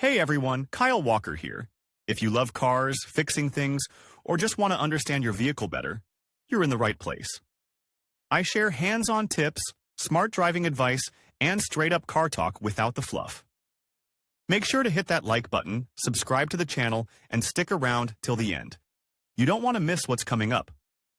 Hey everyone, Kyle Walker here. If you love cars, fixing things, or just want to understand your vehicle better, you're in the right place. I share hands-on tips, smart driving advice, and straight-up car talk without the fluff. Make sure to hit that like button, subscribe to the channel, and stick around till the end. You don't want to miss what's coming up.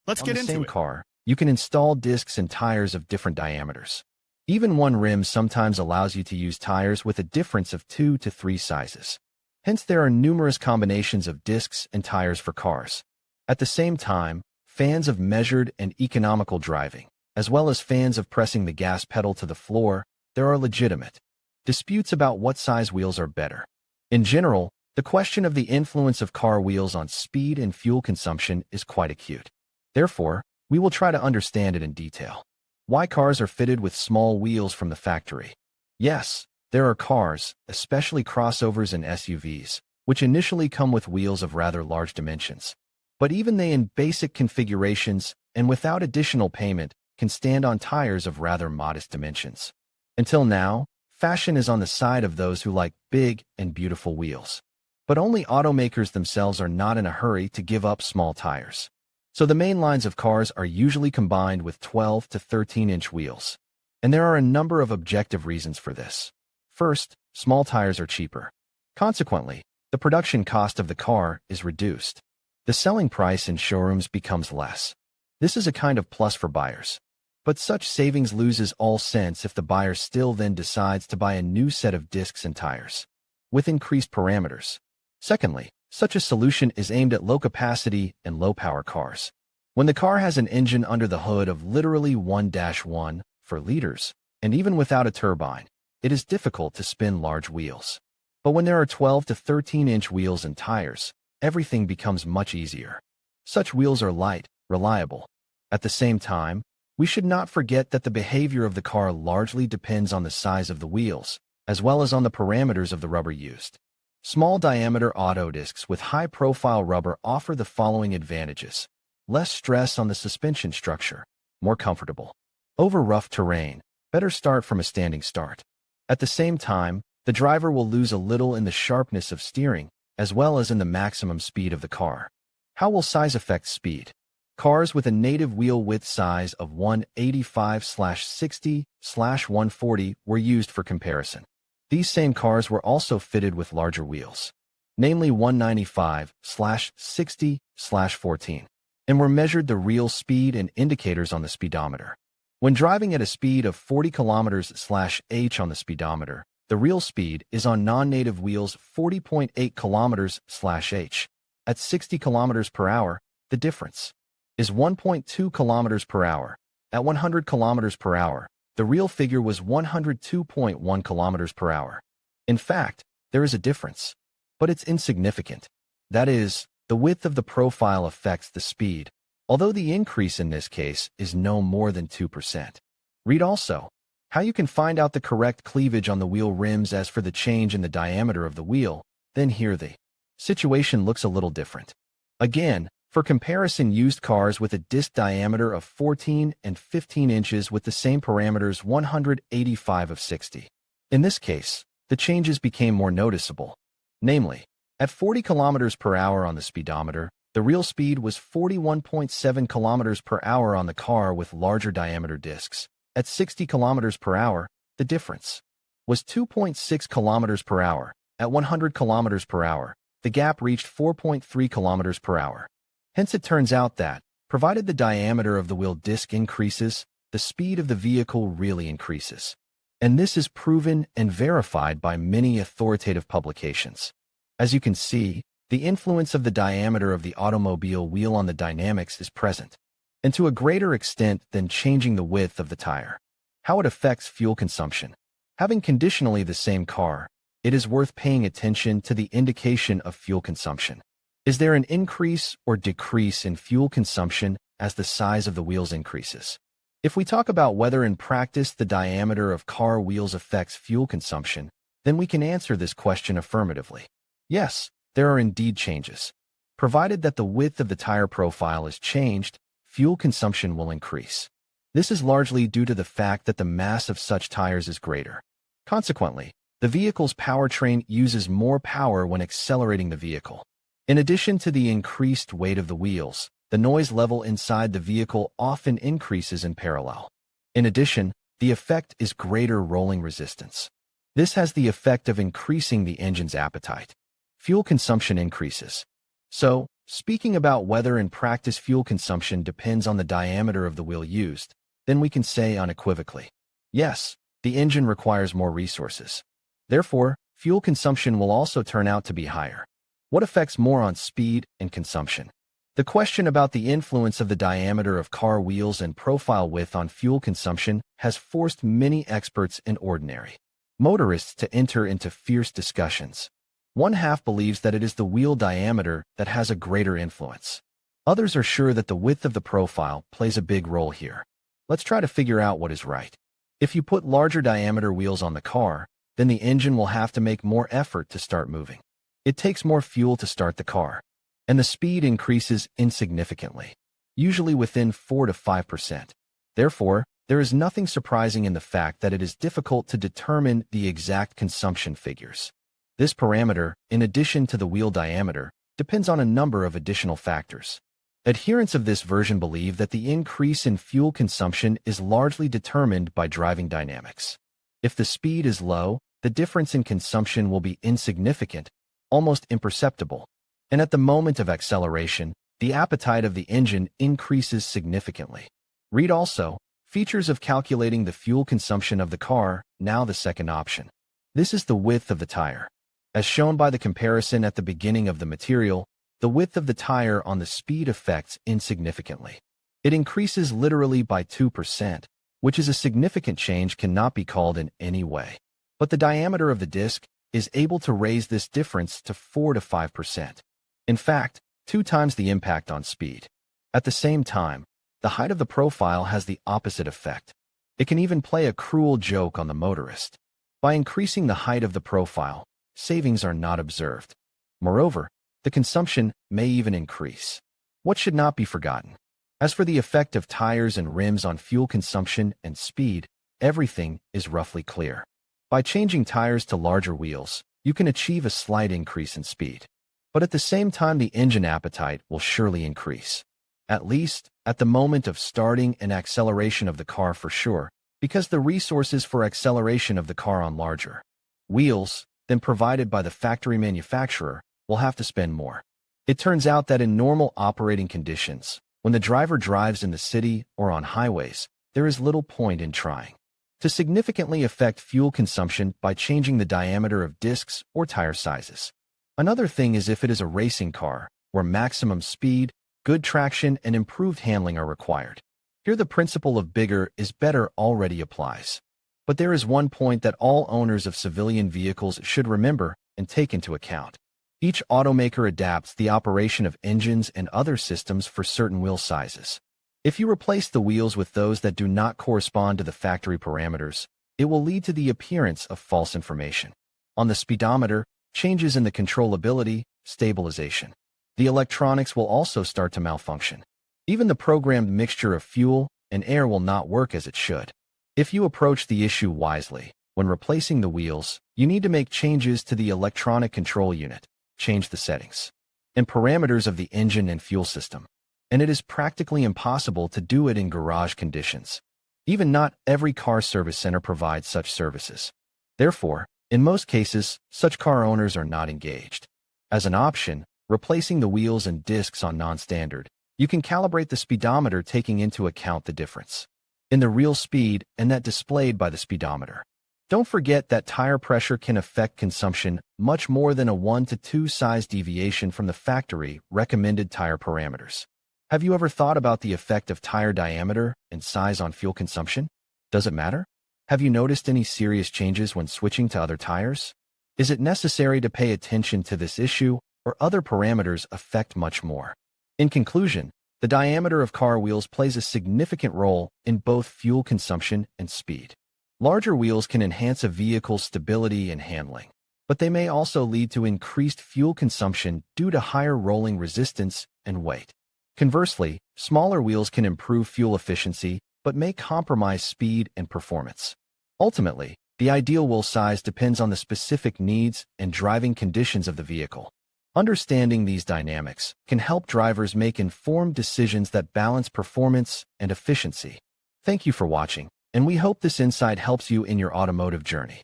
Let's get into it. On the same car, you can install discs and tires of different diameters. Even one rim sometimes allows you to use tires with a difference of 2 to 3 sizes. Hence, there are numerous combinations of discs and tires for cars. At the same time, fans of measured and economical driving, as well as fans of pressing the gas pedal to the floor, there are legitimate disputes about what size wheels are better. In general, the question of the influence of car wheels on speed and fuel consumption is quite acute. Therefore, we will try to understand it in detail. Why cars are fitted with small wheels from the factory. Yes, there are cars, especially crossovers and SUVs, which initially come with wheels of rather large dimensions. But even they in basic configurations and without additional payment can stand on tires of rather modest dimensions. Until now, fashion is on the side of those who like big and beautiful wheels. But only automakers themselves are not in a hurry to give up small tires. So the main lines of cars are usually combined with 12 to 13-inch wheels. And there are a number of objective reasons for this. First, small tires are cheaper. Consequently, the production cost of the car is reduced. The selling price in showrooms becomes less. This is a kind of plus for buyers. But such savings loses all sense if the buyer still then decides to buy a new set of discs and tires with increased parameters. Secondly, such a solution is aimed at low-capacity and low-power cars. When the car has an engine under the hood of literally 1-1 for liters, and even without a turbine, it is difficult to spin large wheels. But when there are 12 to 13-inch wheels and tires, everything becomes much easier. Such wheels are light, reliable. At the same time, we should not forget that the behavior of the car largely depends on the size of the wheels, as well as on the parameters of the rubber used. Small-diameter auto discs with high-profile rubber offer the following advantages. Less stress on the suspension structure, more comfortable. Over rough terrain, better start from a standing start. At the same time, the driver will lose a little in the sharpness of steering, as well as in the maximum speed of the car. How will size affect speed? Cars with a native wheel width size of 185/60/140 were used for comparison. These same cars were also fitted with larger wheels, namely 195/60/14, and were measured the real speed and indicators on the speedometer. When driving at a speed of 40 km/h on the speedometer, the real speed is on non-native wheels 40.8 km/h. At 60 km per hour, the difference is 1.2 km per hour. At 100 km per hour, the real figure was 102.1 km per hour. In fact, there is a difference, but it's insignificant. That is, the width of the profile affects the speed, although the increase in this case is no more than 2%. Read also how you can find out the correct cleavage on the wheel rims as for the change in the diameter of the wheel. Then here the situation looks a little different. Again, for comparison, used cars with a disc diameter of 14 and 15 inches with the same parameters 185/60. In this case, the changes became more noticeable. Namely, at 40 km per hour on the speedometer, the real speed was 41.7 km per hour on the car with larger diameter discs. At 60 km per hour, the difference was 2.6 km per hour. At 100 km per hour, the gap reached 4.3 km per hour. Hence it turns out that, provided the diameter of the wheel disc increases, the speed of the vehicle really increases. And this is proven and verified by many authoritative publications. As you can see, the influence of the diameter of the automobile wheel on the dynamics is present, and to a greater extent than changing the width of the tire. How it affects fuel consumption. Having conditionally the same car, it is worth paying attention to the indication of fuel consumption. Is there an increase or decrease in fuel consumption as the size of the wheels increases? If we talk about whether in practice the diameter of car wheels affects fuel consumption, then we can answer this question affirmatively. Yes, there are indeed changes. Provided that the width of the tire profile is changed, fuel consumption will increase. This is largely due to the fact that the mass of such tires is greater. Consequently, The vehicle's powertrain uses more power when accelerating the vehicle. In addition to the increased weight of the wheels, the noise level inside the vehicle often increases in parallel. In addition, the effect is greater rolling resistance. This has the effect of increasing the engine's appetite. Fuel consumption increases. So, speaking about whether in practice fuel consumption depends on the diameter of the wheel used, then we can say unequivocally, yes, the engine requires more resources. Therefore, fuel consumption will also turn out to be higher. What affects more on speed and consumption? The question about the influence of the diameter of car wheels and profile width on fuel consumption has forced many experts and ordinary motorists to enter into fierce discussions. One half believes that it is the wheel diameter that has a greater influence. Others are sure that the width of the profile plays a big role here. Let's try to figure out what is right. If you put larger diameter wheels on the car, then the engine will have to make more effort to start moving. It takes more fuel to start the car, and the speed increases insignificantly, usually within 4 to 5%. Therefore, there is nothing surprising in the fact that it is difficult to determine the exact consumption figures. This parameter, in addition to the wheel diameter, depends on a number of additional factors. Adherents of this version believe that the increase in fuel consumption is largely determined by driving dynamics. If the speed is low, the difference in consumption will be insignificant, almost imperceptible. And at the moment of acceleration, the appetite of the engine increases significantly. Read also, features of calculating the fuel consumption of the car, now the second option. This is the width of the tire. As shown by the comparison at the beginning of the material, the width of the tire on the speed affects insignificantly. It increases literally by 2%, which is a significant change cannot be called in any way. But the diameter of the disc is able to raise this difference to 4 to 5%. In fact, 2 times the impact on speed. At the same time, the height of the profile has the opposite effect. It can even play a cruel joke on the motorist. By increasing the height of the profile, savings are not observed. Moreover, the consumption may even increase. What should not be forgotten? As for the effect of tires and rims on fuel consumption and speed, everything is roughly clear. By changing tires to larger wheels, you can achieve a slight increase in speed. But at the same time, the engine appetite will surely increase. At least, at the moment of starting and acceleration of the car for sure, because the resources for acceleration of the car on larger wheels than provided by the factory manufacturer will have to spend more. It turns out that in normal operating conditions, when the driver drives in the city or on highways, there is little point in trying to significantly affect fuel consumption by changing the diameter of discs or tire sizes. Another thing is if it is a racing car, where maximum speed, good traction, and improved handling are required. Here the principle of bigger is better already applies. But there is one point that all owners of civilian vehicles should remember and take into account. Each automaker adapts the operation of engines and other systems for certain wheel sizes. If you replace the wheels with those that do not correspond to the factory parameters, it will lead to the appearance of false information. On the speedometer, changes in the controllability, stabilization. The electronics will also start to malfunction. Even the programmed mixture of fuel and air will not work as it should. If you approach the issue wisely, when replacing the wheels, you need to make changes to the electronic control unit, change the settings and parameters of the engine and fuel system. And it is practically impossible to do it in garage conditions. Even not every car service center provides such services. Therefore, in most cases, such car owners are not engaged. As an option, replacing the wheels and discs on non-standard, you can calibrate the speedometer taking into account the difference in the real speed and that displayed by the speedometer. Don't forget that tire pressure can affect consumption much more than a 1 to 2 size deviation from the factory recommended tire parameters. Have you ever thought about the effect of tire diameter and size on fuel consumption? Does it matter? Have you noticed any serious changes when switching to other tires? Is it necessary to pay attention to this issue, or other parameters affect much more? In conclusion, the diameter of car wheels plays a significant role in both fuel consumption and speed. Larger wheels can enhance a vehicle's stability and handling, but they may also lead to increased fuel consumption due to higher rolling resistance and weight. Conversely, smaller wheels can improve fuel efficiency but may compromise speed and performance. Ultimately, The ideal wheel size depends on the specific needs and driving conditions of the vehicle. Understanding these dynamics can help drivers make informed decisions that balance performance and efficiency. Thank you for watching, and we hope this insight helps you in your automotive journey.